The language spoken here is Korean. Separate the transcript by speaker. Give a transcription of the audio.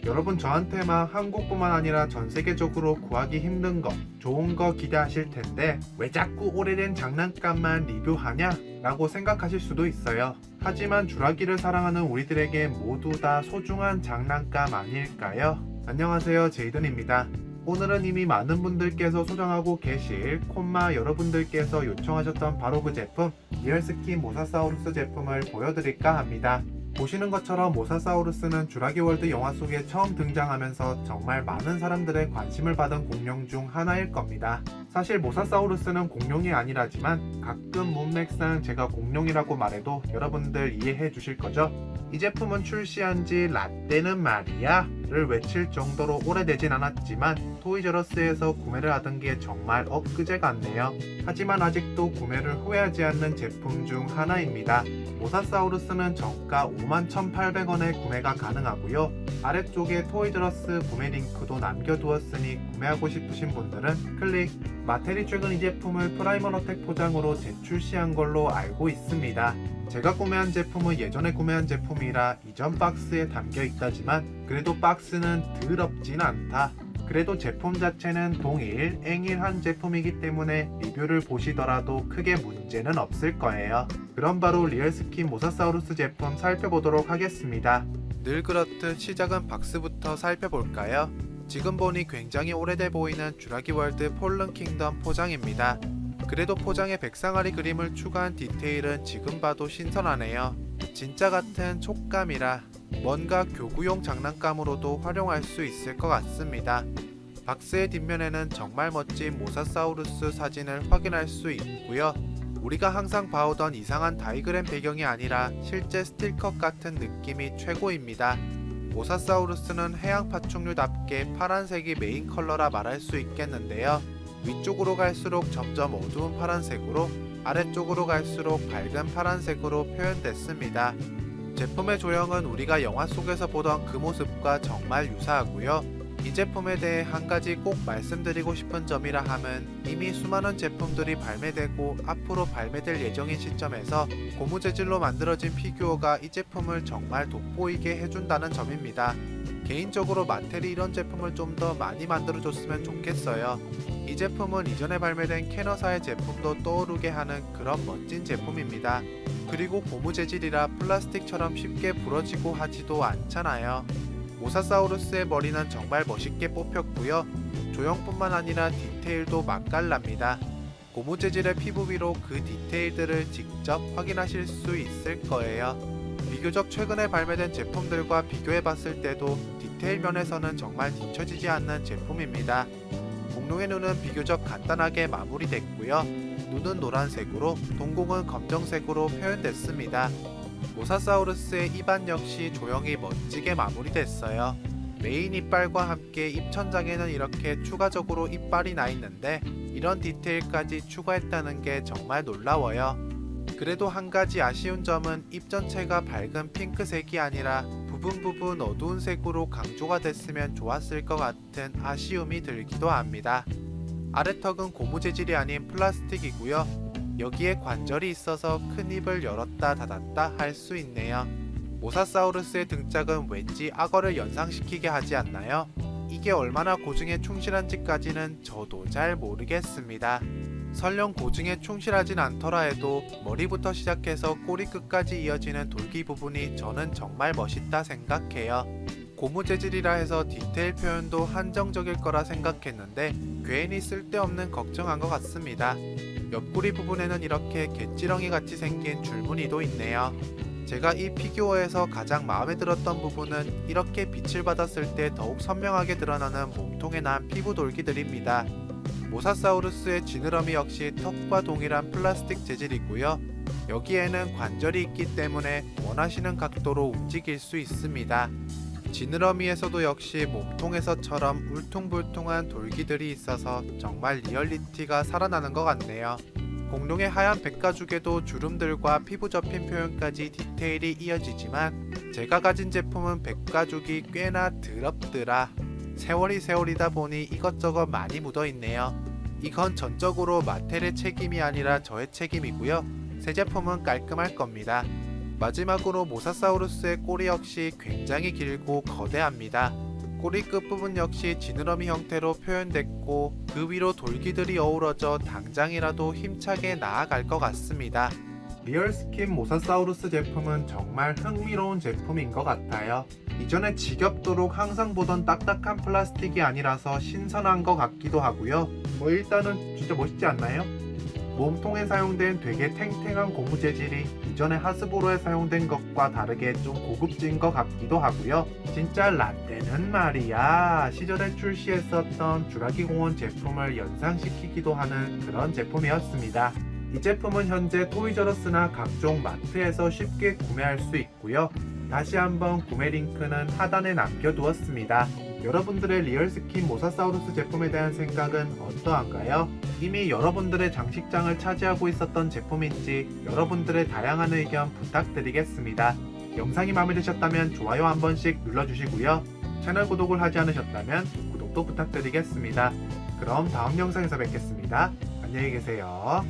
Speaker 1: 여러분 저한테만 한국뿐만 아니라 전 세계적으로 구하기 힘든 거, 좋은 거 기대하실 텐데 왜 자꾸 오래된 장난감만 리뷰하냐? 라고 생각하실 수도 있어요. 하지만 주라기를 사랑하는 우리들에게 모두 다 소중한 장난감 아닐까요? 안녕하세요, 제이든입니다. 오늘은 이미 많은 분들께서 소장하고 계실 콤마 여러분들께서 요청하셨던 바로 그 제품 리얼스킨 모사사우루스 제품을 보여드릴까 합니다. 보시는 것처럼 모사사우루스는 주라기 월드 영화 속에 처음 등장하면서 정말 많은 사람들의 관심을 받은 공룡 중 하나일 겁니다. 사실 모사사우루스는 공룡이 아니라지만 가끔 문맥상 제가 공룡이라고 말해도 여러분들 이해해 주실 거죠? 이 제품은 출시한 지 라떼는 말이야 를 외칠 정도로 오래되진 않았지만 토이저러스에서 구매를 하던 게 정말 엊그제 같네요. 하지만 아직도 구매를 후회하지 않는 제품 중 하나입니다. 모사사우루스는 정가 51,800원에 구매가 가능하고요. 아래쪽에 토이저러스 구매 링크도 남겨두었으니 구매하고 싶으신 분들은 클릭. 마텔이 최근 이 제품을 프라이머러텍 포장으로 재출시한 걸로 알고 있습니다. 제가 구매한 제품은 예전에 구매한 제품이라 이전 박스에 담겨 있다지만 그래도 박스는 더럽진 않다. 그래도 제품 자체는 동일, 앵일한 제품이기 때문에 리뷰를 보시더라도 크게 문제는 없을 거예요. 그럼 바로 리얼스킨 모사사우루스 제품 살펴보도록 하겠습니다. 늘 그렇듯 시작은 박스부터 살펴볼까요? 지금 보니 굉장히 오래돼 보이는 주라기 월드 폴른 킹덤 포장입니다. 그래도 포장에 백상아리 그림을 추가한 디테일은 지금 봐도 신선하네요. 진짜 같은 촉감이라 뭔가 교구용 장난감으로도 활용할 수 있을 것 같습니다. 박스의 뒷면에는 정말 멋진 모사사우루스 사진을 확인할 수 있고요. 우리가 항상 봐오던 이상한 다이그램 배경이 아니라 실제 스틸컷 같은 느낌이 최고입니다. 모사사우루스는 해양 파충류답게 파란색이 메인 컬러라 말할 수 있겠는데요. 위쪽으로 갈수록 점점 어두운 파란색으로, 아래쪽으로 갈수록 밝은 파란색으로 표현됐습니다. 제품의 조형은 우리가 영화 속에서 보던 그 모습과 정말 유사하고요. 이 제품에 대해 한 가지 꼭 말씀드리고 싶은 점이라 함은 이미 수많은 제품들이 발매되고 앞으로 발매될 예정인 시점에서 고무 재질로 만들어진 피규어가 이 제품을 정말 돋보이게 해준다는 점입니다. 개인적으로 마텔이 이런 제품을 좀 더 많이 만들어줬으면 좋겠어요. 이 제품은 이전에 발매된 캐너사의 제품도 떠오르게 하는 그런 멋진 제품입니다. 그리고 고무 재질이라 플라스틱처럼 쉽게 부러지고 하지도 않잖아요. 모사사우루스의 머리는 정말 멋있게 뽑혔고요. 조형뿐만 아니라 디테일도 맛깔납니다. 고무 재질의 피부 위로 그 디테일들을 직접 확인하실 수 있을 거예요. 비교적 최근에 발매된 제품들과 비교해봤을 때도 디테일 면에서는 정말 뒤처지지 않는 제품입니다. 공룡의 눈은 비교적 간단하게 마무리됐고요. 눈은 노란색으로, 동공은 검정색으로 표현됐습니다. 모사사우루스의 입안 역시 조형이 멋지게 마무리됐어요. 메인 이빨과 함께 입천장에는 이렇게 추가적으로 이빨이 나 있는데 이런 디테일까지 추가했다는 게 정말 놀라워요. 그래도 한 가지 아쉬운 점은 입 전체가 밝은 핑크색이 아니라 부분 어두운 색으로 강조가 됐으면 좋았을 것 같은 아쉬움이 들기도 합니다. 아래턱은 고무 재질이 아닌 플라스틱이고요. 여기에 관절이 있어서 큰 입을 열었다 닫았다 할 수 있네요. 모사사우루스의 등짝은 왠지 악어를 연상시키게 하지 않나요? 이게 얼마나 고증에 충실한지까지는 저도 잘 모르겠습니다. 설령 고증에 충실하진 않더라 해도 머리부터 시작해서 꼬리 끝까지 이어지는 돌기 부분이 저는 정말 멋있다 생각해요. 고무 재질이라 해서 디테일 표현도 한정적일 거라 생각했는데 괜히 쓸데없는 걱정한 것 같습니다. 옆구리 부분에는 이렇게 갯지렁이 같이 생긴 줄무늬도 있네요. 제가 이 피규어에서 가장 마음에 들었던 부분은 이렇게 빛을 받았을 때 더욱 선명하게 드러나는 몸통에 난 피부 돌기들입니다. 모사사우루스의 지느러미 역시 턱과 동일한 플라스틱 재질이고요. 여기에는 관절이 있기 때문에 원하시는 각도로 움직일 수 있습니다. 지느러미에서도 역시 몸통에서처럼 울퉁불퉁한 돌기들이 있어서 정말 리얼리티가 살아나는 것 같네요. 공룡의 하얀 백가죽에도 주름들과 피부 접힌 표현까지 디테일이 이어지지만 제가 가진 제품은 백가죽이 꽤나 더럽더라. 세월이다 보니 이것저것 많이 묻어있네요. 이건 전적으로 마텔의 책임이 아니라 저의 책임이고요. 새 제품은 깔끔할 겁니다. 마지막으로 모사사우루스의 꼬리 역시 굉장히 길고 거대합니다. 꼬리 끝부분 역시 지느러미 형태로 표현됐고 그 위로 돌기들이 어우러져 당장이라도 힘차게 나아갈 것 같습니다. 리얼스킨 모사사우루스 제품은 정말 흥미로운 제품인 것 같아요. 이전에 지겹도록 항상 보던 딱딱한 플라스틱이 아니라서 신선한 것 같기도 하고요. 일단은 진짜 멋있지 않나요? 몸통에 사용된 되게 탱탱한 고무 재질이 이전에 하스보로에 사용된 것과 다르게 좀 고급진 것 같기도 하고요. 진짜 라떼는 말이야 시절에 출시했었던 주라기 공원 제품을 연상시키기도 하는 그런 제품이었습니다. 이 제품은 현재 토이저러스나 각종 마트에서 쉽게 구매할 수 있고요. 다시 한번 구매 링크는 하단에 남겨두었습니다. 여러분들의 리얼스킨 모사사우루스 제품에 대한 생각은 어떠한가요? 이미 여러분들의 장식장을 차지하고 있었던 제품인지 여러분들의 다양한 의견 부탁드리겠습니다. 영상이 마음에 드셨다면 좋아요 한 번씩 눌러주시고요. 채널 구독을 하지 않으셨다면 구독도 부탁드리겠습니다. 그럼 다음 영상에서 뵙겠습니다. 안녕히 계세요.